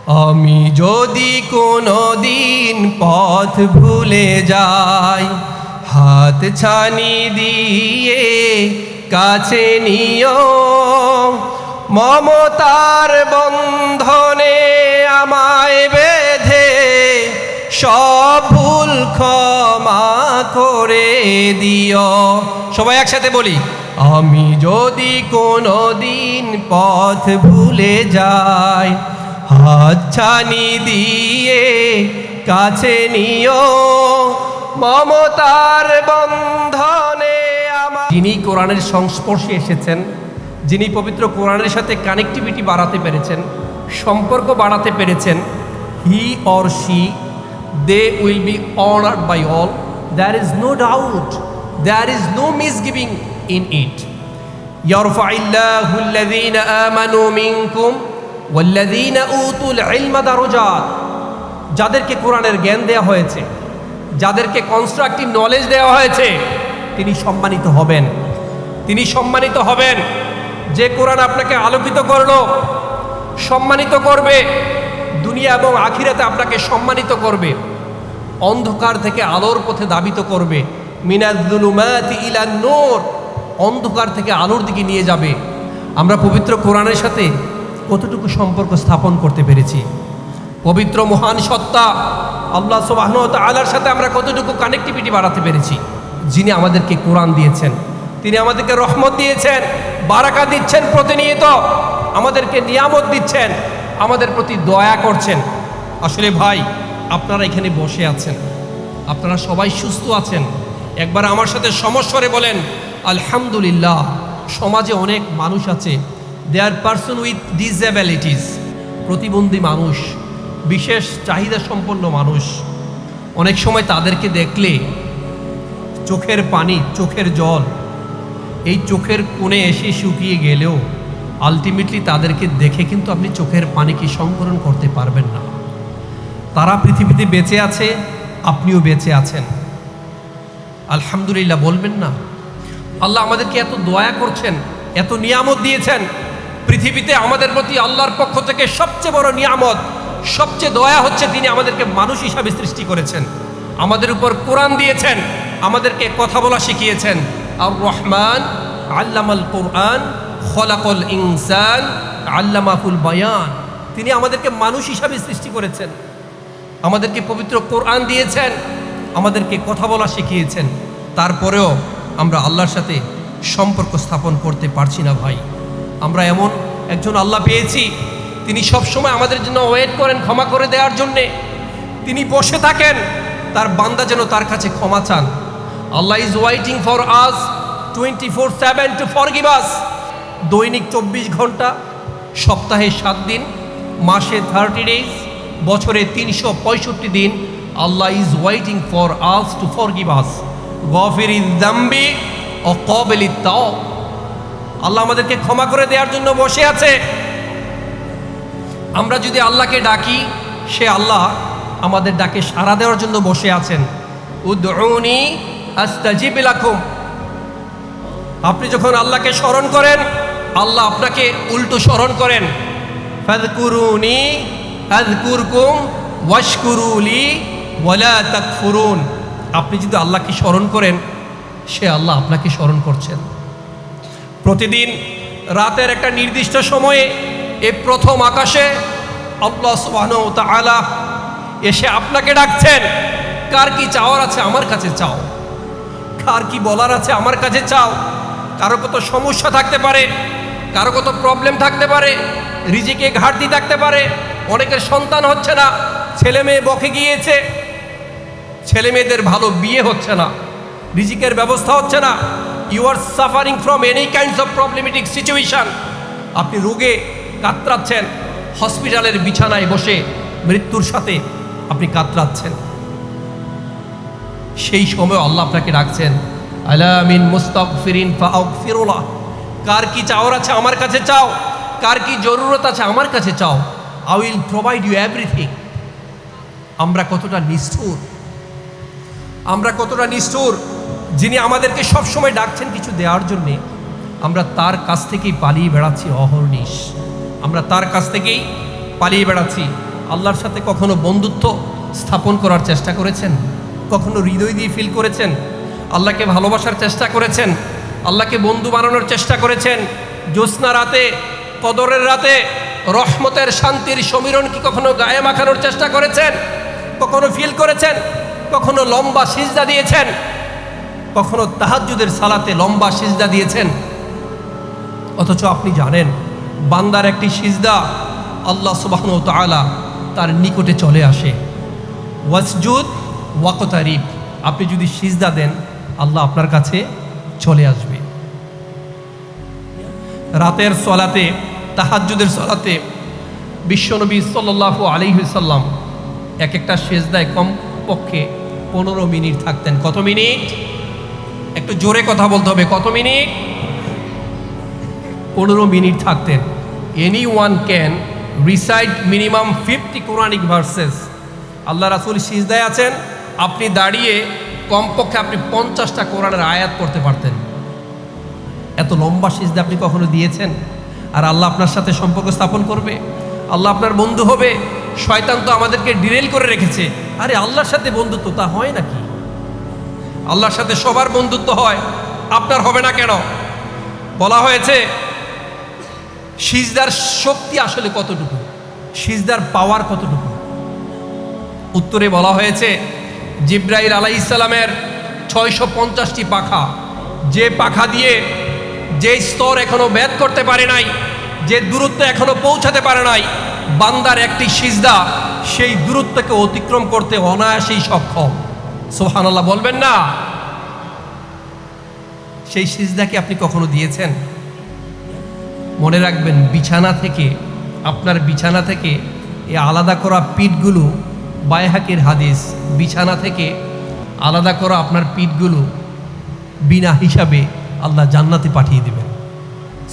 আমি যদি কোনো দিন পথ ভুলে যাই, হাত ছানি দিয়ে কাছে নিও, মমতার বন্ধনে আমায় বেঁধে সব ভুল ক্ষমা করে দিও। সবাই একসাথে বলি, আমি যদি কোনো দিন পথ ভুলে যাই, হাত ছানি দিয়ে কাছে নিও, মমতার বন্ধনে আমার। যিনি কোরআনের সংস্পর্শে এসেছেন, যিনি পবিত্র কোরআনের সাথে কানেক্টিভিটি বাড়াতে পেরেছেন, সম্পর্ক বাড়াতে পেরেছেন, he or she, they will be honored by all. There is no doubt, there is no misgiving in it. يرفع الله الذين آمنوا منكم والذين أوتوا العلم درجات. যাদেরকে কোরআনের জ্ঞান দেওয়া হয়েছে, যাদেরকে কনস্ট্রাকটিভ নলেজ দেওয়া হয়েছে, তিনি সম্মানিত হবেন, তিনি সম্মানিত হবেন। যে কোরআন আপনাকে আলোকিত করলো, সম্মানিত করবে, দুনিয়া এবং আখিরাতে আপনাকে সম্মানিত করবে, অন্ধকার থেকে আলোর পথে ধাবিত করবে, মিনাজ-জুলুমাতি ইলান নূর, অন্ধকার থেকে আলোর দিকে নিয়ে যাবে। আমরা পবিত্র কোরআনের সাথে কতটুকু সম্পর্ক স্থাপন করতে পেরেছি? পবিত্র মহান সত্তা আল্লাহ সুবহানাহু ওয়া তাআলার সাথে আমরা কতটুকু কানেক্টিভিটি বাড়াতে পেরেছি? যিনি আমাদেরকে কোরআন দিয়েছেন, তিনি আমাদেরকে রহমত দিয়েছেন, বারাকা দিচ্ছেন, প্রতিনিয়ত আমাদেরকে নিয়ামত দিচ্ছেন, আমাদের প্রতি দয়া করছেন। আসলে ভাই, আপনারা এখানে বসে আছেন, আপনারা সবাই সুস্থ আছেন, একবার আমার সাথে সমস্বরে বলেন আলহামদুলিল্লাহ। সমাজে অনেক মানুষ আছে, দে আর পারসন উইথ ডিসএবিলিটিস, প্রতিবন্ধী মানুষ, বিশেষ চাহিদা সম্পন্ন মানুষ। অনেক সময় তাদেরকে দেখলে চোখের পানি, চোখের জল এই চোখের কোণে এসে শুকিয়ে গেলেও আলটিমেটলি তাদেরকে দেখে কিন্তু আপনি চোখের পানিকে সংকলন করতে পারবেন না। তারা পৃথিবীতে বেঁচে আছে, আপনিও বেঁচে আছেন, আলহামদুলিল্লাহ বলবেন না? আল্লাহ আমাদেরকে এত দয়া করছেন, এত নিয়ামত দিয়েছেন। পৃথিবীতে আমাদের প্রতি আল্লাহর পক্ষ থেকে সবচেয়ে বড় নিয়ামত, সবচেয়ে দয়া হচ্ছে তিনি আমাদেরকে মানুষ হিসাবে সৃষ্টি করেছেন, আমাদের উপর কোরআন দিয়েছেন, আমাদেরকে কথা বলা শিখিয়েছেন। আর রহমান আল্লামাল কোরআন খলাকল ইনসান আল্লামাহুল বায়ান, তিনি আমাদেরকে মানুষ হিসাবে সৃষ্টি করেছেন, আমাদেরকে পবিত্র কোরআন দিয়েছেন, আমাদেরকে কথা বলা শিখিয়েছেন। তারপরেও আমরা আল্লাহর সাথে সম্পর্ক স্থাপন করতে পারছি না ভাই। আমরা এমন একজন আল্লাহ পেয়েছি, তিনি সবসময় আমাদের জন্য ওয়েট করেন ক্ষমা করে দেওয়ার জন্যে। তিনি বসে থাকেন, তার বান্দা যেন তার কাছে ক্ষমা চান। Allah is waiting for us 24/7 to forgive us. দৈনিক 24 ঘন্টা, সপ্তাহে 7 দিন, মাসে 30 ডেজ, বছরে 365 দিন Allah is waiting for us to forgive us. গফিরিল যামবি ও ক্বাবিলিত তাওব। আল্লাহ আমাদেরকে ক্ষমা করে দেওয়ার জন্য বসে আছে। আমরা যদি আল্লাহকে ডাকি, সে আল্লাহ আমাদের ডাকে সাড়া দেওয়ার জন্য বসে আছেন। উদউনি আস্তাজিব লাকুম। আপনি যখন আল্লাহকে স্মরণ করেন, আল্লাহ আপনাকে উল্টো স্মরণ করেন। ফাযকুরুনি আযকুরকুম ওয়াশকুরুলি ওয়ালা তাকফুরুন। আপনি যদি আল্লাহকে স্মরণ করেন, সে আল্লাহ আপনাকে স্মরণ করছেন। প্রতিদিন রাতের একটা নির্দিষ্ট সময়ে এই প্রথম আকাশে আল্লাহ সুবহানাহু ওয়া তাআলা এসে আপনাকে ডাকছেন। কার কি চাওয়ার আছে আমার কাছে চাও, কার কি বলার আছে আমার কাছে চাও। কারো কত সমস্যা থাকতে পারে, কারো কত প্রবলেম থাকতে পারে, রিজিকে ঘাটতি থাকতে পারে, অনেকের সন্তান হচ্ছে না, ছেলে মেয়ে বকে গিয়েছে, ছেলে মেয়েদের ভালো বিয়ে হচ্ছে না, রিজিকের ব্যবস্থা হচ্ছে না। You are suffering from any kinds of problematic situation. আপনি রোগে কাতরাচ্ছেন, হসপিটালের বিছানায় বসে মৃত্যুর সাথে আপনি কাতরাচ্ছেন। সেই সময় আল্লাহ আপনাকে ডাকছেন, আলা মিন মুস্তাগফিরিন ফাগফিরুলাহ। কার কি চাওয়ার আছে আমার কাছে চাও, কার কি জরুরত আছে আমার কাছে চাও, I will provide you everything. আমরা কতটা নিষ্ঠুর, আমরা কতটা নিষ্ঠুর! যিনি আমাদেরকে সবসময় ডাকছেন কিছু দেওয়ার জন্যে, আমরা তার কাছ থেকেই পালিয়ে বেড়াচ্ছি অহর্নিশ, আমরা তার কাছ থেকেই পালিয়ে বেড়াচ্ছি। আল্লাহর সাথে কখনো বন্ধুত্ব স্থাপন করার চেষ্টা করেছেন? কখনো হৃদয় দিয়ে ফিল করেছেন? আল্লাহকে ভালোবাসার চেষ্টা করেছেন? আল্লাহকে বন্ধু বানানোর চেষ্টা করেছেন? জ্যোৎস্না রাতে, কদরের রাতে রহমতের শান্তির সমীরণ কি কখনো গায়ে মাখানোর চেষ্টা করেছেন? কখনো ফিল করেছেন? কখনো লম্বা সিজদা দিয়েছেন? কখনো তাহাজ্জুদের সালাতে লম্বা সিজদা দিয়েছেন? অথচ আপনি জানেন বান্দার একটি সিজদা আল্লাহ সুবহানাহু ওয়া তাআলা তার নিকটে চলে আসে। ওয়াসজুদ ওয়াকতারিব, আপনি যদি সিজদা দেন আল্লাহ আপনার কাছে চলে আসবে। রাতের সলাতে, তাহাজ্জুদের সলাতে বিশ্বনবী সাল্লাল্লাহু আলাইহি ওয়াসাল্লাম এক একটা সিজদায় কমপক্ষে 15 মিনিট থাকতেন। কত মিনিট? একটু জোরে কথা বলতে হবে। কত মিনিট? 15 মিনিট থাকতেন। Any one can recite minimum 50 Quranic verses. আল্লাহ রাসূল সিজদায় আছেন, আপনি দাঁড়িয়ে কমপক্ষে আপনি 50টা কোরআনের আয়াত পড়তে পারতেন। এত লম্বা সিজদা আপনি কখনো দিয়েছেন? আর আল্লাহ আপনার সাথে সম্পর্ক স্থাপন করবে, আল্লাহ আপনার বন্ধু হবে। শয়তান তো আমাদেরকে ডিরেল করে রেখেছে। আরে আল্লাহর সাথে বন্ধুত্ব তা হয় নাকি? আল্লাহর সাথে সবার বন্ধুত্ব হয়, আপনার হবে না কেন? বলা হয়েছে সিজদার শক্তি আসলে কতটুকু, সিজদার পাওয়ার কতটুকু? উত্তরে বলা হয়েছে জিবরাইল আলাইহিস সালামের 650টি পাখা, যে পাখা দিয়ে যে স্তর এখনো ভেদ করতে পারে নাই, যে দূরত্ব এখনো পৌঁছাতে পারে নাই, বান্দার একটি সিজদা সেই দূরত্বকে অতিক্রম করতে অনায়াসেই সক্ষম। সুবহানাল্লাহ বলবেন না? সেই সিজদাকে আপনি কখনো দিয়েছেন? মনে রাখবেন, বিছানা থেকে, আপনার বিছানা থেকে এই আলাদা করা পিঠগুলো, বাইহাকির হাদিস, বিছানা থেকে আলাদা করা আপনার পিঠগুলো বিনা হিসাবে আল্লাহ জান্নাতে পাঠিয়ে দিবেন।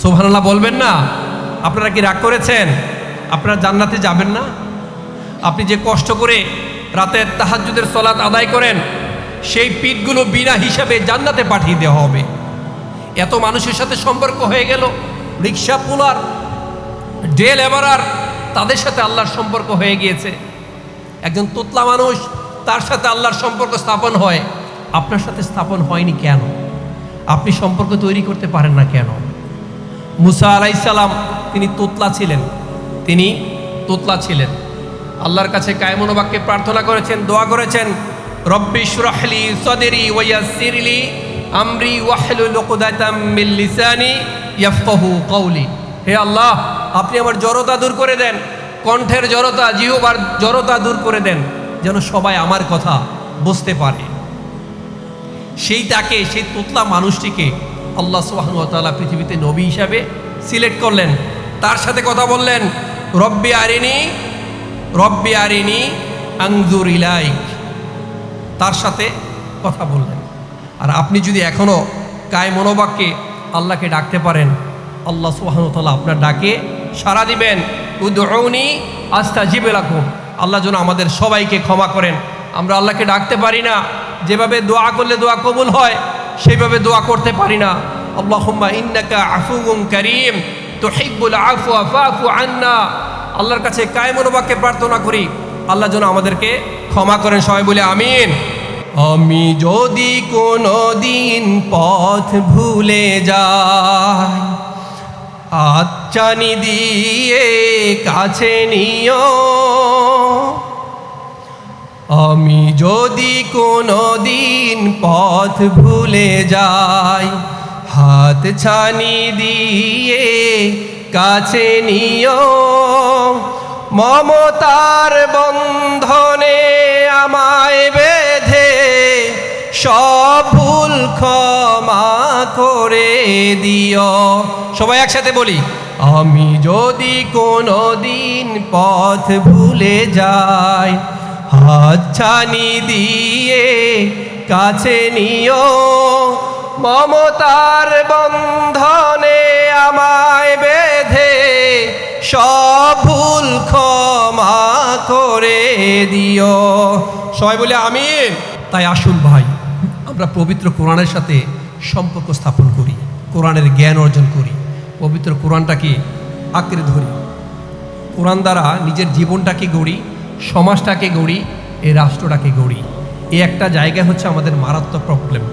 সুবহানাল্লাহ বলবেন না? আপনারা কি রাগ করেছেন? আপনারা জান্নাতে যাবেন না? আপনি যে কষ্ট করে রাতের তাহাজ্জুদের সালাত আদায় করেন, সেই পিঠগুলো বিনা হিসাবে জান্নাতে পাঠিয়ে দেওয়া হবে। এত মানুষের সাথে সম্পর্ক হয়ে গেল, রিক্সা পুলার, ডে লেবারার, তাদের সাথে আল্লাহর সম্পর্ক হয়ে গিয়েছে। একজন তোতলা মানুষ, তার সাথে আল্লাহর সম্পর্ক স্থাপন হয়, আপনার সাথে স্থাপন হয়নি কেন? আপনি সম্পর্ক তৈরি করতে পারেন না কেন? মুসা আলাইহিস সালাম তিনি তোতলা ছিলেন, তিনি তোতলা ছিলেন। আল্লাহর কাছে কায়মন বাক্যে প্রার্থনা করেছেন, দোয়া করেছেন, রব্বি ইশরাহ লি সাদরি ওয়া ইয়াসসির লি আমরি ওয়াহলুল উকদাতাম মিন লিসানি ইয়াফকাহু কওলি। হে আল্লাহ, আপনি আমার জড়তা দূর করে দেন, কণ্ঠের জড়তা, জিহ্বার জড়তা দূর করে দেন, যেন সবাই আমার কথা বুঝতে পারে। সেইটাকে, সেই তোতলা মানুষটিকে আল্লাহ সুবহানাহু ওয়া তাআলা পৃথিবীতে নবী হিসাবে সিলেক্ট করলেন। তার সাথে কথা বললেন, রব্বি আরিনি আনজুর ইলাইক, তার সাথে কথা বললেন। আর আপনি যদি এখনো কায় মনোবাক্যে আল্লাহকে ডাকতে পারেন, আল্লাহ সুবহানাহু ওয়া তাআলা আপনার ডাকে সাড়া দিবেন। উদউনি আস্তাজিব লাকুম। আল্লাহ যেন আমাদের সবাইকে ক্ষমা করেন। আমরা আল্লাহকে ডাকতে পারি না, যেভাবে দোয়া করলে দোয়া কবুল হয় সেইভাবে দোয়া করতে পারি না। আল্লাহুম্মা ইন্নাকা আফুউন কারীম তুহিব্বুল আফওয়া ফাফু আন্না। আল্লাহর কাছে কায় মনোবাক্যে প্রার্থনা করি, আল্লাহ যেন আমাদেরকে ক্ষমা করেন। সবাই বলে আমিন। আমি যদি কোনো দিন পথ ভুলে যাই, হাতছানি দিয়ে কাছে নিও। আমি যদি কোনো দিন পথ ভুলে যাই, হাতছানি দিয়ে কাছে নিও। মমতার বন্ধনে আমায় বেঁধে সব ভুল ক্ষমা করে দিও। সবাই একসাথে বলি, আমি যদি কোনো দিন পথ ভুলে যাই, হাতছানি দিয়ে কাছে নিও। মমতার বন্ধনে আমায় বেঁধে সব ভুল ক্ষমা করে দিও। সবাই বলে আমিন। তাই আসুন ভাই, আমরা পবিত্র কোরআনের সাথে সম্পর্ক স্থাপন করি, কোরআনের জ্ঞান অর্জন করি, পবিত্র কোরআনটাকে আঁকড়ে ধরি, কোরআন দ্বারা নিজের জীবনটাকে গড়ি, সমাজটাকে গড়ি, এই রাষ্ট্রটাকে গড়ি। এই একটা জায়গায় হচ্ছে আমাদের মারাত্মক প্রবলেম,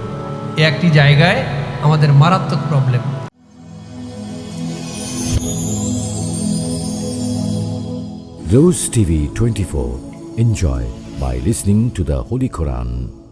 এই একটি জায়গায় আমাদের মারাত্মক problem. Rose TV 24. Enjoy by listening to the Holy Quran.